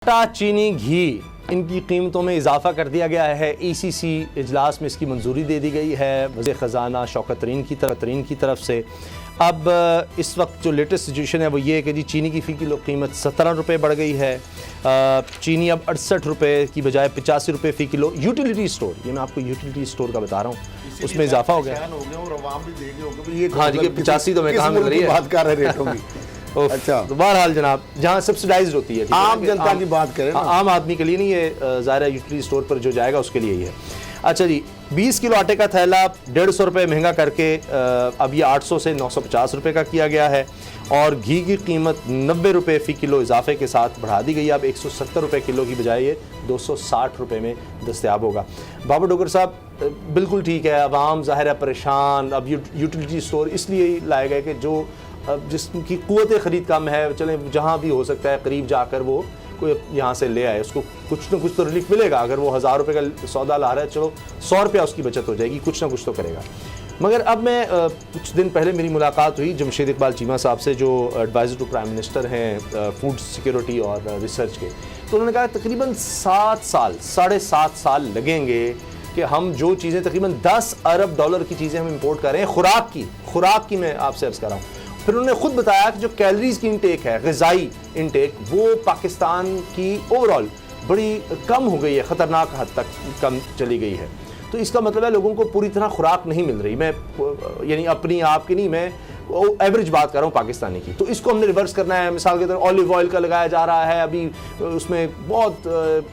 आटा, चीनी, घी इनकी कीमतों में इजाफा कर दिया गया है। ECC इजलास में इसकी मंजूरी दे दी गई है वज़ीर ख़जाना शौकत तरीन की तरफ से। अब इस वक्त जो लेटेस्ट सिचुएशन है वो ये है कि जी चीनी की फ़ी किलो कीमत 17 रुपये बढ़ गई है। चीनी अब 68 रुपये की बजाय 85 रुपये फ़ी किलो। यूटिलिटी स्टोर, ये मैं आपको यूटिलिटी स्टोर का बता रहा हूँ, उसमें इजाफा हो गया। हाँ जी, 85 तो मैं कहाँ मिल रही है, बात कर रहे रेटों की। अच्छा, तो बहरहाल जनाब, जहाँ सब्सिडाइज होती है, आम जनता की बात करें, आम आदमी के लिए नहीं, ये ज़ाहिर है यूटिलिटी स्टोर पर जो जाएगा उसके लिए ही है। अच्छा जी, 20 किलो आटे का थैला 150 रुपये महंगा करके अब ये 800 से 950 रुपये का किया गया है। और घी की कीमत 90 रुपये फ़ी किलो इजाफे के साथ बढ़ा दी गई। अब 170 रुपये किलो की बजाय ये 260 रुपये में दस्तयाब होगा। बाबर डोगर साहब, बिल्कुल ठीक है, आवाम ज़ाहिर है परेशान। अब यूटिलिटी स्टोर इसलिए लाए गए कि जो जिसकी क़ुव्वत ख़रीद कम है, चलें जहाँ भी हो सकता है करीब जाकर वो कोई यहाँ से ले आए, उसको कुछ ना कुछ तो रिलीफ मिलेगा। अगर वो 1000 रुपये का सौदा ला रहा है, चलो 100 रुपया उसकी बचत हो जाएगी, कुछ ना कुछ तो करेगा। मगर अब मैं कुछ दिन पहले मेरी मुलाकात हुई जमशेद इकबाल चीमा साहब से, जो एडवाइज़र टू प्राइम मिनिस्टर हैं फूड सिक्योरिटी और रिसर्च के। तो उन्होंने कहा तकरीबन 7.5 साल लगेंगे कि हम जो चीज़ें तकरीबन 10 अरब डॉलर की चीज़ें हम इंपोर्ट कर रहे हैं, खुराक की मैं आपसे अर्ज़ कर रहा हूँ। फिर उन्होंने खुद बताया कि जो कैलोरीज की इंटेक है, ग़िज़ाई इंटेक, वो पाकिस्तान की ओवरऑल बड़ी कम हो गई है, ख़तरनाक हद तक कम चली गई है। तो इसका मतलब है लोगों को पूरी तरह खुराक नहीं मिल रही। मैं यानी अपनी आप की नहीं, मैं एवरेज बात कर रहा हूँ पाकिस्तानी की। तो इसको हमने रिवर्स करना है। मिसाल के तौर ऑलिव ऑयल का लगाया जा रहा है अभी, उसमें बहुत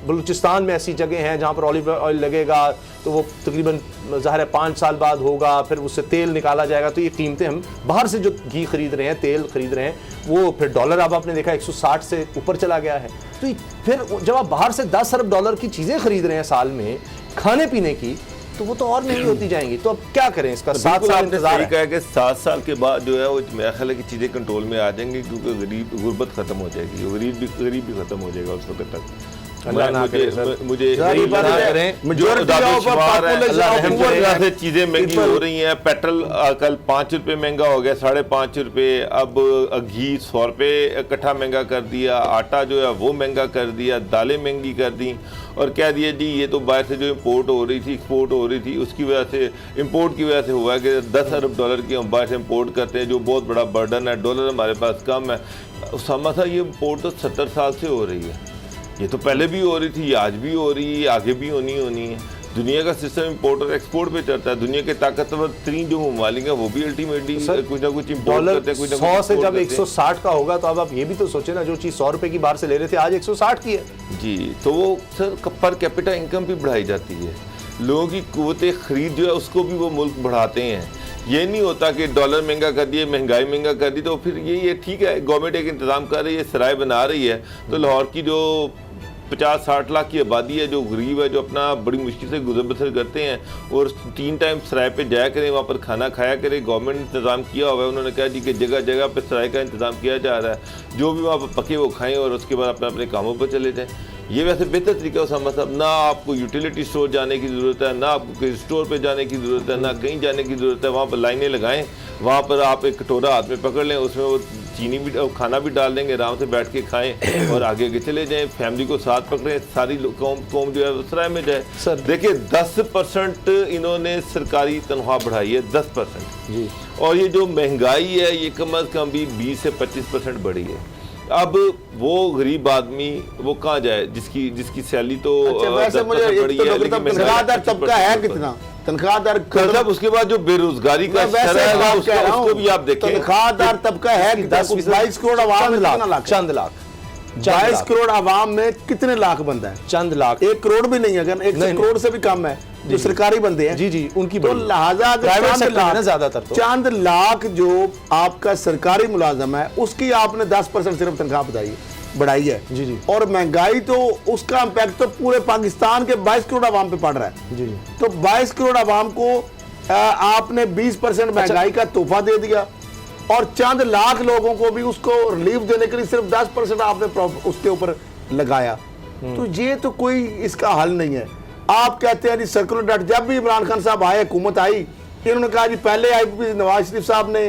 बलूचिस्तान में ऐसी जगह हैं जहाँ पर ऑलिव ऑयल लगेगा, तो वो तकरीबन ज़ाहिर है 5 साल बाद होगा, फिर उससे तेल निकाला जाएगा। तो ये कीमतें, हम बाहर से जो घी खरीद रहे हैं, तेल खरीद रहे हैं, वो फिर डॉलर अब आपने देखा 160 से ऊपर चला गया है। तो फिर जब आप बाहर से 10 अरब डॉलर की चीज़ें खरीद रहे हैं साल में खाने पीने की, तो वो तो और महंगी होती जाएंगी। तो अब क्या करें इसका? 7 साल इंतजार है कि 7 साल के बाद जो है वो मेरा ख्याल है कि चीज़ें कंट्रोल में आ जाएंगी, क्योंकि गुर्बत खत्म हो जाएगी, गरीब भी खत्म हो जाएगा उस वक्त तक। मुझे चीज़ें महंगी हो रही हैं। पेट्रोल कल 5 रुपये महंगा हो गया, 5.5 रुपये। अब घी 100 रुपये इकट्ठा महंगा कर दिया, आटा जो है वो महंगा कर दिया, दालें महंगी कर दी, और कह दिया जी ये तो बाहर से जो इम्पोर्ट हो रही थी, एक्सपोर्ट हो रही थी, उसकी वजह से, इम्पोर्ट की वजह से हुआ है कि 10 अरब डॉलर की हम बाहर से इम्पोर्ट करते हैं, जो बहुत बड़ा बर्डन है। डॉलर हमारे पास कम है। उसामा साहब, ये इम्पोर्ट तो 70 साल से हो रही है। ये तो पहले भी हो रही थी, आज भी हो रही है, आगे भी होनी है। दुनिया का सिस्टम इम्पोर्ट और एक्सपोर्ट पे चलता है। दुनिया के ताकतवर 3 जो ममालिक हैं वो भी अल्टीमेटली कुछ ना कुछ इम्पोर्ट करते हैं। 100 से जब 160 का होगा, तो अब आप ये भी तो सोचे ना, जो चीज़ 100 रुपये की बाहर से ले रहे थे, आज 160 की है जी। तो वो सर पर कैपिटा इनकम भी बढ़ाई जाती है, लोगों की क़ुव्वत ख़रीद जो है उसको भी वो मुल्क बढ़ाते हैं। ये नहीं होता कि डॉलर महंगा कर दिए, महंगाई महंगा कर दी, तो फिर ये ठीक है, गवर्नमेंट एक इंतज़ाम कर रही है, सराय बना रही है, तो लाहौर की जो 50-60 लाख की आबादी है, जो गरीब है, जो अपना बड़ी मुश्किल से गुजर बसर करते हैं, और 3 टाइम सराय पे जाया करें, वहाँ पर खाना खाया करें। गवर्नमेंट ने इंतज़ाम किया हुआ है, उन्होंने कहा जी कि जगह जगह पे सराय का इंतज़ाम किया जा रहा है, जो भी वहाँ पर पके वो खाएँ और उसके बाद अपने कामों पर चले जाएँ। ये वैसे बेहतर तरीका है उसामा साहब। ना आपको यूटिलिटी स्टोर जाने की ज़रूरत है, ना आपको किसी स्टोर पे जाने की ज़रूरत है, ना कहीं जाने की ज़रूरत है। वहाँ पर लाइनें लगाएं, वहाँ पर आप एक कटोरा हाथ में पकड़ लें, उसमें वो चीनी भी, खाना भी डाल देंगे, आराम से बैठ के खाएं और आगे आगे चले जाएं। फैमिली को साथ पकड़ें, सारी कौम जो है सराय में जाए। सर देखिए, 10% इन्होंने सरकारी तनख्वाह बढ़ाई है, 10% जी। और ये जो महंगाई है ये कम अज़ कम भी 20 से 25% बढ़ी है। अब वो गरीब आदमी वो कहाँ जाए जिसकी सैलरी तो तनख्वाहदार तबका है कितना, तनख्वाहदार मतलब उसके बाद जो बेरोजगारी का स्तर है उसको भी आप देखें। तनख्वाहदार तबका है 22 करोड़ आवाम में, चंद लाख 22 करोड़ आवाम में कितने लाख बंदा है? चंद लाख, 1 करोड़ भी नहीं, अगर 1 करोड़ से भी कम है जो सरकारी बंदे हैं जी, उनकी तो लिहाजा ज्यादातर चंद लाख जो आपका सरकारी मुलाजम है, उसकी आपने 10% सिर्फ तनख्वाह बढ़ाई है जी। और महंगाई तो उसका इम्पैक्ट तो पूरे पाकिस्तान के 22 करोड़ आवाम पे पड़ रहा है जी। तो 22 करोड़ आवाम को आपने 20% महंगाई का तोहफा दे दिया, और चंद लाख लोगों को भी उसको रिलीफ देने के लिए सिर्फ 10% आपने उसके ऊपर लगाया। तो ये तो कोई इसका हल नहीं है। आप कहते हैं जी सर्कुलर डेट, जब भी इमरान खान साहब आए, हुकूमत आई, इन्होंने कहा जी पहले IPP नवाज शरीफ साहब ने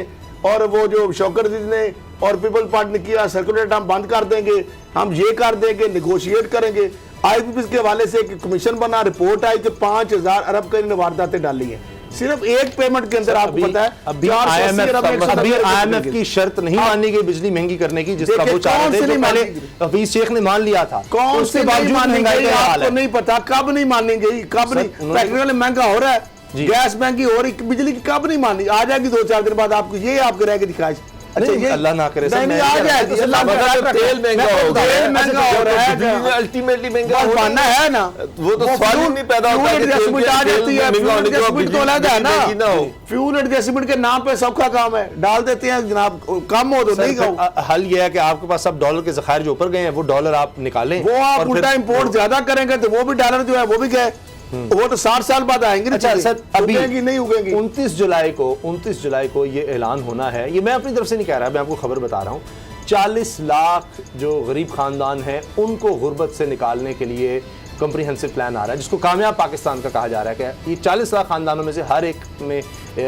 और वो जो शौकत अजीज ने और पीपल्स पार्टी ने किया सर्कुलेट हम बंद कर देंगे, हम ये कर देंगे, नेगोशिएट करेंगे। IPPC के हवाले से एक कमीशन बना, रिपोर्ट आई कि 5000 अरब करीब वारदातें डाली हैं सिर्फ एक पेमेंट के अंदर। आपको पता है अभी IMF की शर्त नहीं मानी गई बिजली महंगी करने की, जिसका वो चाह रहे थे, जो पहले हफीज शेख ने मान लिया था। कौन से बावजूद महंगाई का आपको नहीं पता, कब नहीं मानी गई, कब नहीं। पेट्रोल महंगा हो रहा है, गैस महंगी हो रही, बिजली की कब नहीं मानी, आ जाएगी 2-4 दिन बाद आपको, ये आपके रहेगी दिखाई। अच्छा ये अल्लाह ना करे नहीं आ जाएगी, तेल महंगा हो गया, तेल महंगा हो रहा है, अल्टीमेटली महंगा मानना है ना, वो तो सवाल ही नहीं पैदा होता कि एडजस्टमेंट आ जाती है, फ्यूल एडजस्टमेंट तो अलग है ना, हो। फ्यूल एडजस्टमेंट के नाम पे सौखा काम है, डाल देते हैं जनाब, कम हो तो नहीं खाओ। हल ये है कि आपके पास सब डॉलर के ज़खायर जो ऊपर गए हैं वो डॉलर आप निकालें, वो आप उल्टा इंपोर्ट ज्यादा करेंगे तो वो भी डॉलर जो है वो भी गए, वो तो 60 साल बाद आएंगे। अच्छा सर, अभी उगेंगी नहीं उगेंगी। 29 जुलाई को ये ऐलान होना है, ये मैं अपनी तरफ से नहीं कह रहा, मैं आपको खबर बता रहा हूँ। 40 लाख जो गरीब खानदान हैं उनको गुर्बत से निकालने के लिए कम्प्रीहेंसिव प्लान आ रहा है, जिसको कामयाब पाकिस्तान का कहा जा रहा है कि ये 40 लाख खानदानों में से हर एक में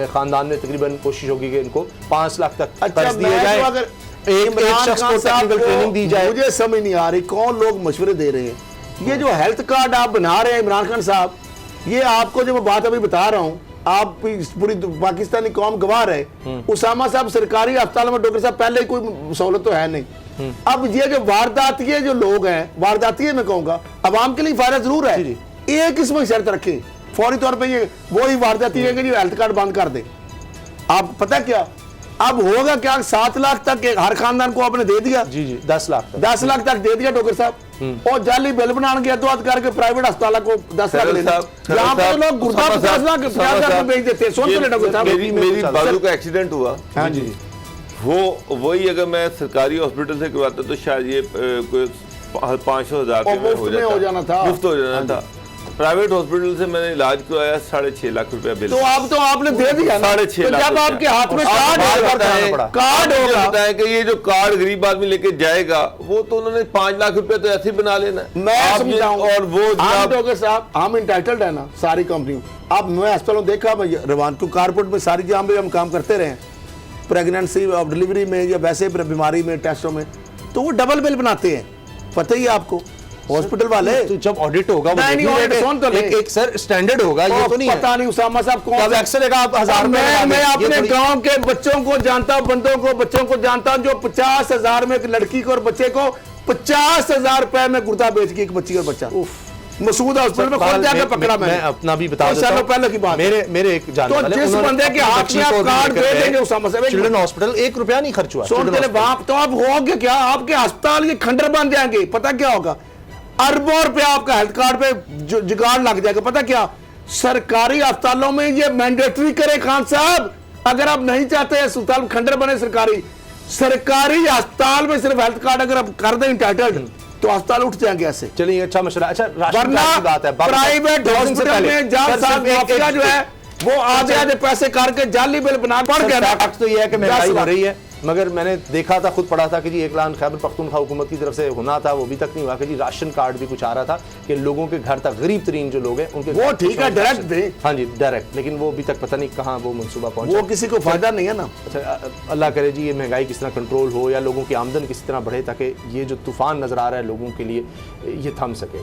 खानदान में तकरीबन कोशिश होगी कि इनको 5 लाख तक कर्ज दिए जाए, अगर एक शख्स को टेक्निकल ट्रेनिंग दी जाए। मुझे समझ नहीं आ रही कौन लोग मशवरे दे रहे हैं। ये जो हेल्थ कार्ड आप बना रहे हैं इमरान खान साहब, ये आपको जो मैं बात अभी बता रहा हूँ, आप पूरी पाकिस्तानी कौम गवाह रहे। उसामा साहब सरकारी अस्पताल में डॉक्टर साहब पहले कोई सहूलत तो है नहीं। अब ये जो वारदातिये जो लोग हैं, वारदातिये मैं कहूंगा, अवाम के लिए फायदा जरूर है। एक इसमें शर्त रखें फौरी तौर पे, ये वही वारदातिये कि जो हेल्थ कार्ड बंद कर दे। आप पता क्या अब होगा क्या, 7 लाख तक हर खानदान को आपने दे दिया, जी 10 लाख तक दे दिया डॉक्टर साहब, और जाली बिल बनाने के अदवाद करके प्राइवेट अस्पताल को 10 लाख ले। यहाँ पे लोग गुर्दा 50 लाख बेच देते हैं। सुन डॉक्टर साहब, मेरी बाजू का एक्सीडेंट हुआ, हाँ जी, वो वही अगर मैं सरकारी हॉस्पिटल से करवाता तो शायद ये कोई 500,000 हो जाना था, मुफ्त हो जाना था। प्राइवेट हॉस्पिटल से मैंने इलाज करवाया, 6.5 लाख रुपया बिल। तो अब तो आपने दे दिया ना, 6.5 लाख। जब आपके हाथ में कार्ड होगा कि ये जो कार्ड गरीब आदमी लेके जाएगा, वो तो उन्होंने 5 लाख रुपया तो ऐसे ही बना लेना। मैं समझाऊं, और वो डॉक्टर साहब हम इंटाइटल्ड है ना सारी कंपनी। अब मैं अस्पतालों देखा रवान को कारपोरेट में सारी जहाँ भी हम काम करते रहे, प्रेगनेंसी डिलीवरी में या वैसे बीमारी में टेस्टों में, तो वो डबल बिल बनाते हैं, पता ही है आपको हॉस्पिटल वाले। तो जब ऑडिट होगा वो एक सर स्टैंडर्ड होगा, ये तो नहीं पता नहीं उसामा साहब कौन एक्सरे का आप 1000 मैं अपने गांव के बच्चों को जानता हूं, बच्चों को जानता हूं जो 50,000 में एक लड़की को और बच्चे को 50,000 रुपए में गुर्दा बेच के एक बच्ची और बच्चा मसूद हॉस्पिटल में खुद जाकर पकड़ा। मैं अपना भी बता देता हूं, पहले की बात, मेरे एक जानने वाले, जिस बंदे के हाथ में आप कार्ड दे देंगे उसामा साहब, चिल्ड्रन हॉस्पिटल 1 रुपया नहीं खर्च हुआ। तो आप होगे क्या, आपके अस्पताल के खंडर बन जाएंगे। पता क्या होगा, अरबों रुपया आपका हेल्थ कार्ड पे जुगाड़ लग जाएगा। पता क्या, सरकारी अस्पतालों में ये मैंडेटरी करे खान साहब, अगर आप नहीं चाहते अस्पताल खंडर बने सरकारी अस्पताल में सिर्फ हेल्थ कार्ड अगर आप कर दें इंटाइटल्ड, तो अस्पताल उठ जाएंगे ऐसे। चलिए अच्छा मशवरा। अच्छा राशन कार्ड की बात है, प्राइवेट हॉस्पिटल में जहाँ जो है वो आधे पैसे करके जाली बिल बना पड़ गया। तो ये है कि महंगाई हो रही है, मगर मैंने देखा था, खुद पढ़ा था कि जी एक ऐलान खैबर पख्तूनख्वा हुकूमत की तरफ से होना था, वो अभी तक नहीं हुआ कि जी राशन कार्ड भी कुछ आ रहा था कि लोगों के घर तक, गरीब तरीन जो लोग हैं उनके वो ठीक है डायरेक्ट दे, हाँ जी डायरेक्ट, लेकिन वो अभी तक पता नहीं कहाँ वो मंसूबा पहुंचा, वो किसी को फायदा नहीं है ना। अच्छा अल्लाह करे जी ये महंगाई किस तरह कंट्रोल हो या लोगों की आमदन किस तरह बढ़े ताकि ये जो तूफान नजर आ रहा है लोगों के लिए ये थम सके।